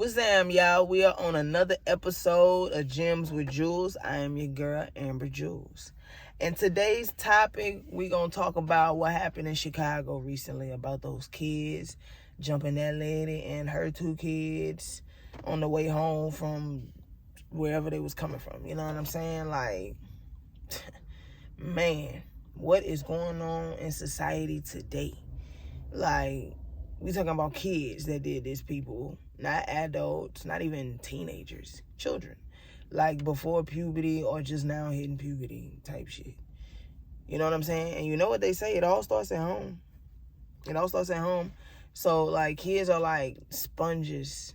What's up, y'all? We are on another episode of Gems with Jewels. I am your girl, amber.jewelz. And today's topic, we're going to talk about what happened in Chicago recently about those kids jumping that lady and her two kids on the way home from wherever they was coming from. You know what I'm saying? Like, man, what is going on in society today? Like, we talking about kids that did this, people, not adults, not even teenagers, children, like before puberty or just now hitting puberty type shit. You know what I'm saying? And you know what they say? It all starts at home. It all starts at home. So, like, kids are like sponges.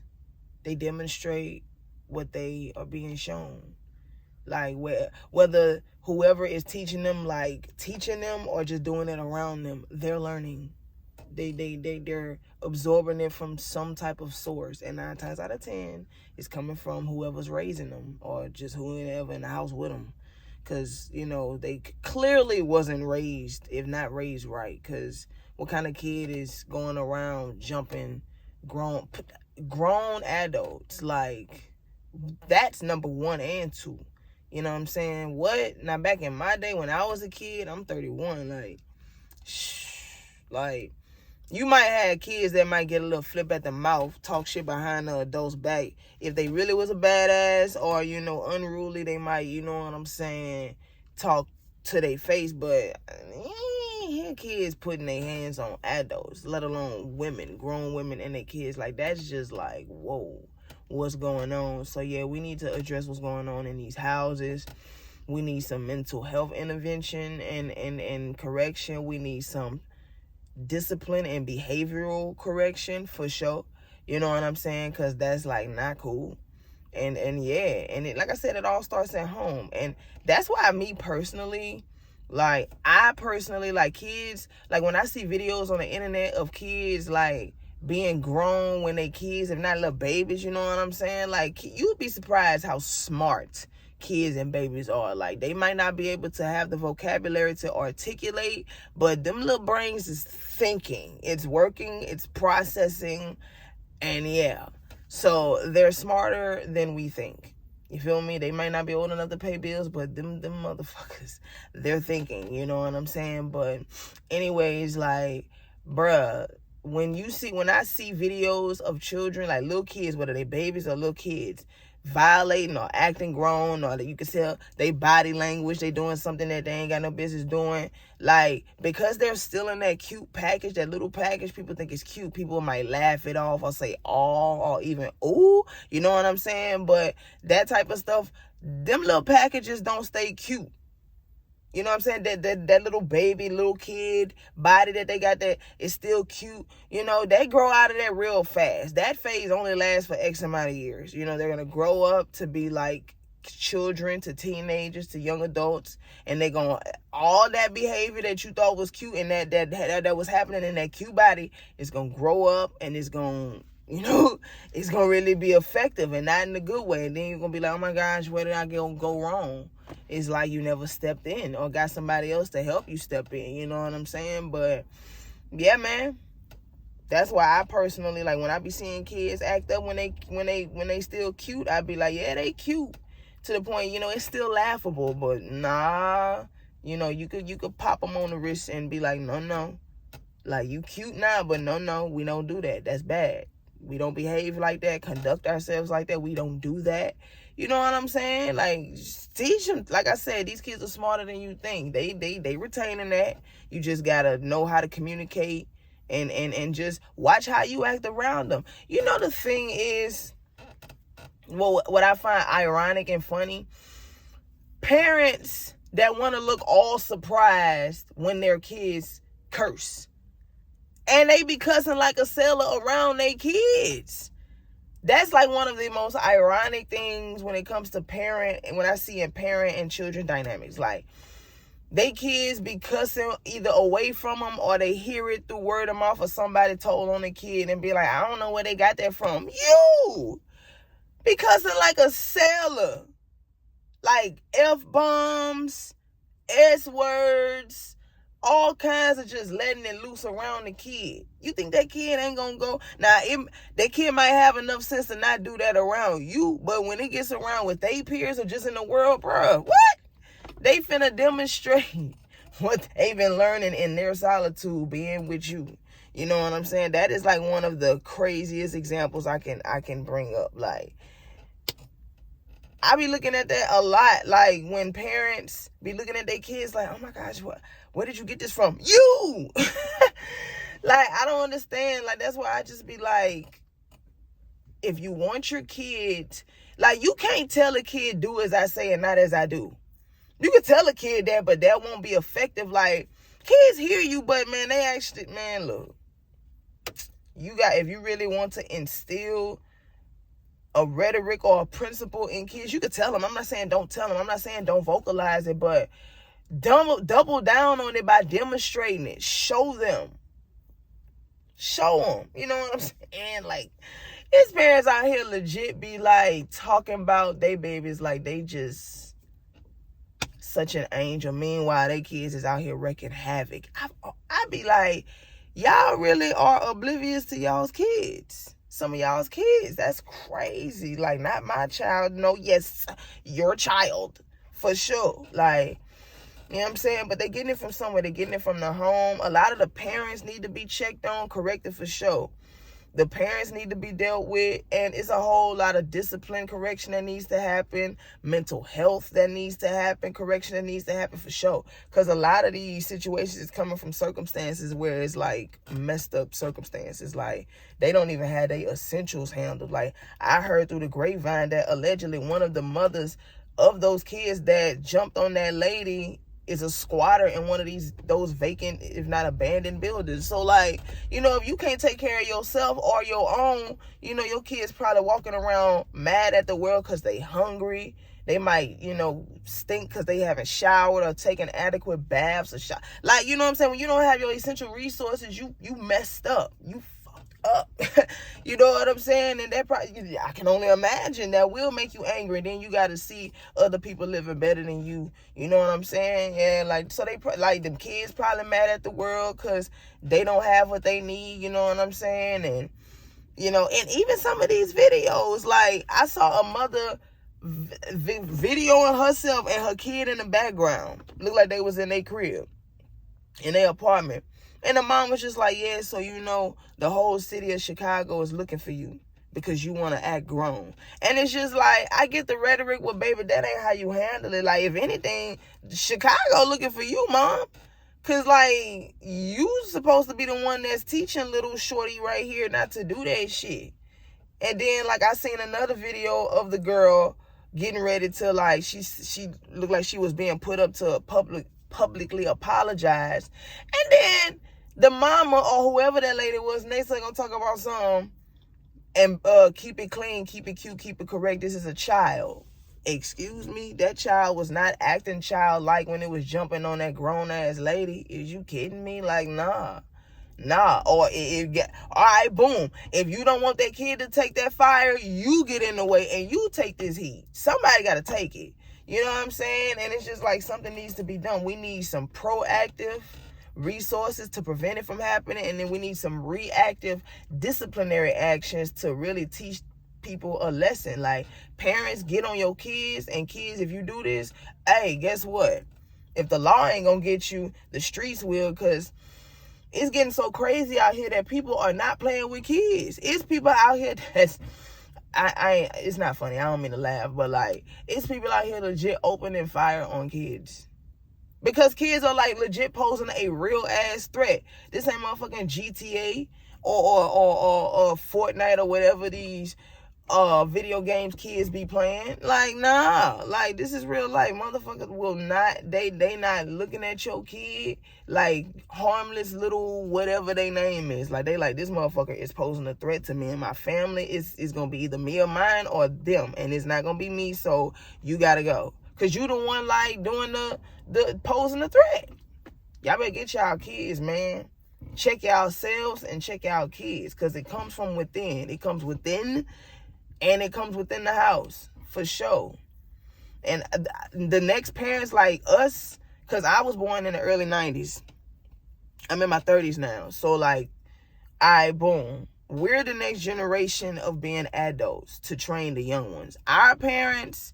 They demonstrate what they are being shown. Like, whether whoever is teaching them, like, teaching them or just doing it around them, they're learning. They're absorbing it from some type of source, and 9 times out of 10 it's coming from whoever's raising them or just whoever in the house with them, because you know they clearly wasn't raised, if not raised right, because what kind of kid is going around jumping grown adults? Like, that's number one and two. You know what I'm saying? What now? Back in my day when I was a kid, I'm 31, like you might have kids that might get a little flip at the mouth, talk shit behind the adult's back. If they really was a badass or, you know, unruly, they might, you know what I'm saying, talk to their face. But hear kids putting their hands on adults, let alone women, grown women and their kids. Like, that's just like, whoa, what's going on? So, yeah, we need to address what's going on in these houses. We need some mental health intervention and correction. We need some discipline and behavioral correction for sure. You know what I'm saying? Because that's like not cool. And yeah, and it, like I said, it all starts at home. And that's why me personally, like, I personally like kids. Like, when I see videos on the internet of kids like being grown when they kids, if not little babies, you know what I'm saying? Like, you'd be surprised how smart kids and babies are. Like, they might not be able to have the vocabulary to articulate, but them little brains is thinking, it's working, it's processing, and yeah, so they're smarter than we think. You feel me? They might not be old enough to pay bills, but them motherfuckers, they're thinking, you know what I'm saying? But anyways, like, bruh, when I see videos of children, like little kids, whether they babies or little kids, violating or acting grown, or that you can tell they body language, they doing something that they ain't got no business doing, like, because they're still in that cute package, that little package people think is cute, people might laugh it off or say oh or even ooh, you know what I'm saying? But that type of stuff, them little packages don't stay cute. You know what I'm saying? That little baby, little kid body that they got that is still cute. You know, they grow out of that real fast. That phase only lasts for X amount of years. You know, they're going to grow up to be like children, to teenagers, to young adults. And they're going to, all that behavior that you thought was cute and that was happening in that cute body is going to grow up, and it's going to, you know, it's going to really be effective and not in a good way. And then you're going to be like, oh my gosh, where did I go wrong? It's like you never stepped in or got somebody else to help you step in. You know what I'm saying? But yeah, man, that's why I personally, like, when I be seeing kids act up when they still cute, I be like, yeah, they cute, to the point, you know, it's still laughable. But nah, you know, you could pop them on the wrist and be like, no, like, you cute now, but no, we don't do that. That's bad. We don't behave like that, conduct ourselves like that. We don't do that. You know what I'm saying? Like, teach them. Like I said, these kids are smarter than you think. They retaining that. You just gotta know how to communicate and just watch how you act around them. You know, the thing is, well, what I find ironic and funny, parents that want to look all surprised when their kids curse. And they be cussing like a sailor around their kids. That's like one of the most ironic things when it comes to when I see in parent and children dynamics. Like, they kids be cussing either away from them or they hear it through word of mouth or somebody told on the kid and be like, I don't know where they got that from. You be cussing like a sailor. Like F-bombs, S-words, all kinds of just letting it loose around the kid. You think that kid ain't gonna go? Now, that kid might have enough sense to not do that around you, but when it gets around with their peers or just in the world, bro, what? They finna demonstrate what they've been learning in their solitude being with you. You know what I'm saying? That is like one of the craziest examples I can bring up. Like, I be looking at that a lot. Like, when parents be looking at their kids like, oh my gosh, where did you get this from? You! Like, I don't understand. Like, that's why I just be like, if you want your kids, like, you can't tell a kid do as I say and not as I do. You can tell a kid that, but that won't be effective. Like, kids hear you, but man, they actually, man, look, if you really want to instill a rhetoric or a principle in kids, you could tell them. I'm not saying don't tell them. I'm not saying don't vocalize it, but double down on it by demonstrating it. Show them. You know what I'm saying? Like, his parents out here legit be like talking about they babies like they just such an angel. Meanwhile, they kids is out here wreaking havoc. I be like, y'all really are oblivious to y'all's kids. Some of y'all's kids. That's crazy. Like, not my child. No, yes, your child. For sure. Like, you know what I'm saying? But they're getting it from somewhere. They're getting it from the home. A lot of the parents need to be checked on, corrected for sure. The parents need to be dealt with. And it's a whole lot of discipline correction that needs to happen. Mental health that needs to happen. Correction that needs to happen for sure. Because a lot of these situations is coming from circumstances where it's like messed up circumstances. Like, they don't even have their essentials handled. Like, I heard through the grapevine that allegedly one of the mothers of those kids that jumped on that lady is a squatter in one of those vacant, if not abandoned buildings. So, like, you know, if you can't take care of yourself or your own, you know, your kids probably walking around mad at the world because they hungry. They might, you know, stink because they haven't showered or taken adequate baths or like, you know what I'm saying? When you don't have your essential resources, you messed up. You up. You know what I'm saying? And that probably, I can only imagine that will make you angry. Then you got to see other people living better than you. You know what I'm saying? Yeah, like, so they like them kids probably mad at the world because they don't have what they need. You know what I'm saying? And, you know, and even some of these videos, like, I saw a mother videoing herself and her kid in the background. Looked like they was in their crib, in their apartment. And the mom was just like, yeah, so you know, the whole city of Chicago is looking for you because you want to act grown. And it's just like, I get the rhetoric, well, baby, that ain't how you handle it. Like, if anything, Chicago looking for you, mom. Because, like, you supposed to be the one that's teaching little shorty right here not to do that shit. And then, like, I seen another video of the girl getting ready to, like, she looked like she was being put up to publicly apologize. And then the mama or whoever that lady was, next thing gonna talk about something and keep it clean, keep it cute, keep it correct. This is a child. Excuse me? That child was not acting childlike when it was jumping on that grown-ass lady. Is you kidding me? Like, nah. Or all right, boom. If you don't want that kid to take that fire, you get in the way and you take this heat. Somebody got to take it. You know what I'm saying? And it's just like something needs to be done. We need some proactive resources to prevent it from happening. And then we need some reactive disciplinary actions to really teach people a lesson. Like, parents, get on your kids. And kids, if you do this, hey, guess what? If the law ain't going to get you, the streets will, because it's getting so crazy out here that people are not playing with kids. It's people out here that's, it's not funny. I don't mean to laugh, but like, it's people out here legit opening fire on kids. Because kids are like legit posing a real ass threat. This ain't motherfucking GTA or Fortnite or whatever these video games kids be playing. Like, nah. Like, this is real life. Motherfuckers will not, they not looking at your kid like harmless little whatever they name is. Like, they like, this motherfucker is posing a threat to me and my family. It's gonna be either me or mine or them, and it's not gonna be me, so you gotta go. Cause you the one like doing the posing the threat. Y'all better get y'all kids, man. Check yourselves and check y'all kids, cause it comes from within. It comes within, and it comes within the house for sure. And the next parents like us, cause I was born in the early 90s. I'm in my 30s now. So like, boom. We're the next generation of being adults to train the young ones. Our parents,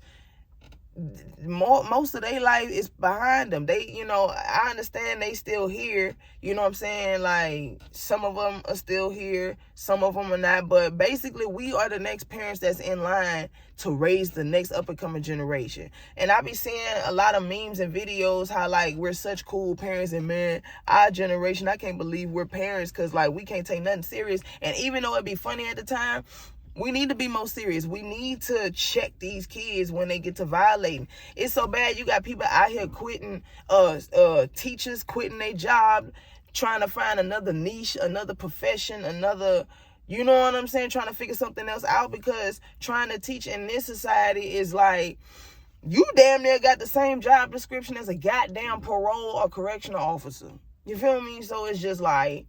most of their life is behind them. They, I understand they still here. You know what I'm saying? Like, some of them are still here, some of them are not. But basically, we are the next parents that's in line to raise the next up and coming generation. And I be seeing a lot of memes and videos how like we're such cool parents, and man, our generation, I can't believe we're parents, because like we can't take nothing serious. And even though it'd be funny at the time, we need to be more serious. We need to check these kids when they get to violating. It's so bad. You got people out here quitting, teachers quitting their job, trying to find another niche, another profession, another, you know what I'm saying, trying to figure something else out, because trying to teach in this society is like, you damn near got the same job description as a goddamn parole or correctional officer. You feel me? So it's just like,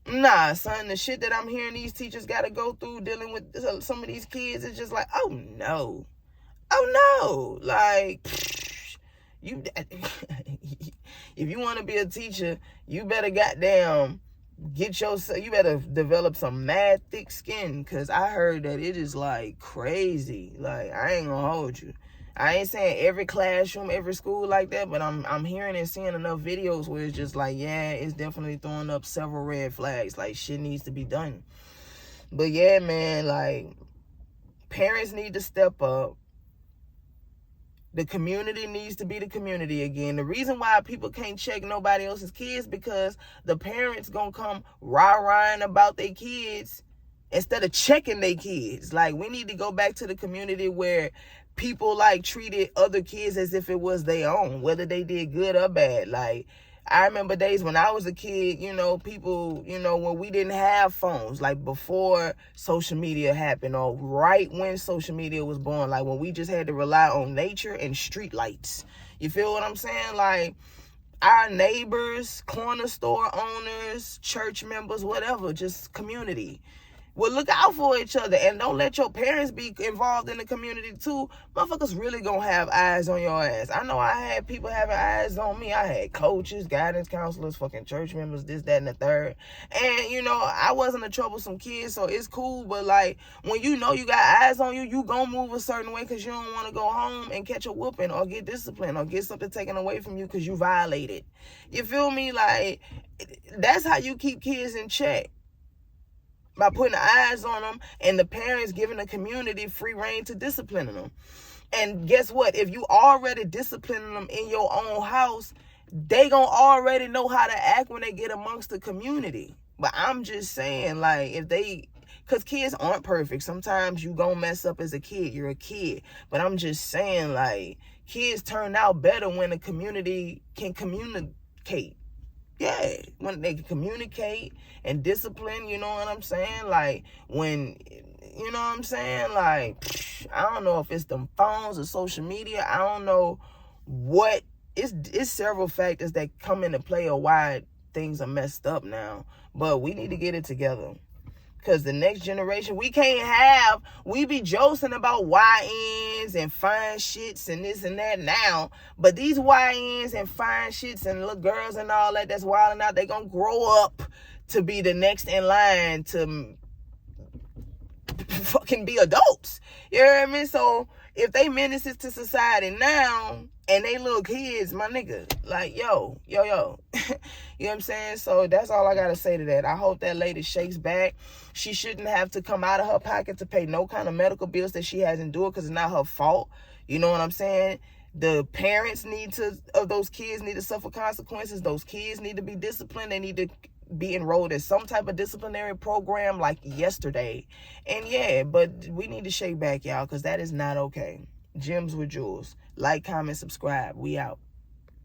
nah, son, the shit that I'm hearing these teachers got to go through dealing with some of these kids is just like, oh no. Like, you, if you want to be a teacher, you better goddamn you better develop some mad thick skin, because I heard that it is like crazy. Like, I ain't gonna hold you. I ain't saying every classroom, every school like that, but I'm hearing and seeing enough videos where it's just like, yeah, it's definitely throwing up several red flags. Like, shit needs to be done. But yeah, man, like, parents need to step up. The community needs to be the community again. The reason why people can't check nobody else's kids, because the parents gonna come rah-rahing about their kids instead of checking their kids. Like, we need to go back to the community where people like treated other kids as if it was their own, whether they did good or bad. Like, I remember days when I was a kid, people, when we didn't have phones, like before social media happened, or right when social media was born, like when we just had to rely on nature and street lights. You feel what I'm saying? Like, our neighbors, corner store owners, church members, whatever, just community. Well, look out for each other, and don't let your parents be involved in the community too. Motherfuckers really gonna have eyes on your ass. I know I had people having eyes on me. I had coaches, guidance counselors, fucking church members, this, that, and the third. And, I wasn't a troublesome kid, so it's cool. But, like, when you know you got eyes on you, you gonna move a certain way because you don't want to go home and catch a whooping or get disciplined or get something taken away from you because you violated. You feel me? Like, that's how you keep kids in check. By putting eyes on them, and the parents giving the community free reign to disciplining them. And guess what? If you already disciplining them in your own house, they gonna already know how to act when they get amongst the community. But I'm just saying, like, because kids aren't perfect. Sometimes you gonna mess up as a kid. You're a kid. But I'm just saying, like, kids turn out better when the community can communicate. Yeah, when they can communicate and discipline, you know what I'm saying? Like, when, you know what I'm saying? Like, I don't know if it's them phones or social media. I don't know what. It's several factors that come into play of why things are messed up now. But we need to get it together. Because the next generation, we be josting about YNs and fine shits and this and that now. But these YNs and fine shits and little girls and all that's wilding out, they going to grow up to be the next in line to fucking be adults. You know what I mean? So if they menaces to society now and they little kids, my nigga, like, yo. You know what I'm saying? So that's all I got to say to that. I hope that lady shakes back. She shouldn't have to come out of her pocket to pay no kind of medical bills that she has endured, because it's not her fault. You know what I'm saying? The parents of those kids need to suffer consequences. Those kids need to be disciplined. They need to be enrolled in some type of disciplinary program like yesterday. And yeah, but we need to shake back, y'all, because that is not okay. Gems with Jewels. Like, comment, subscribe. We out.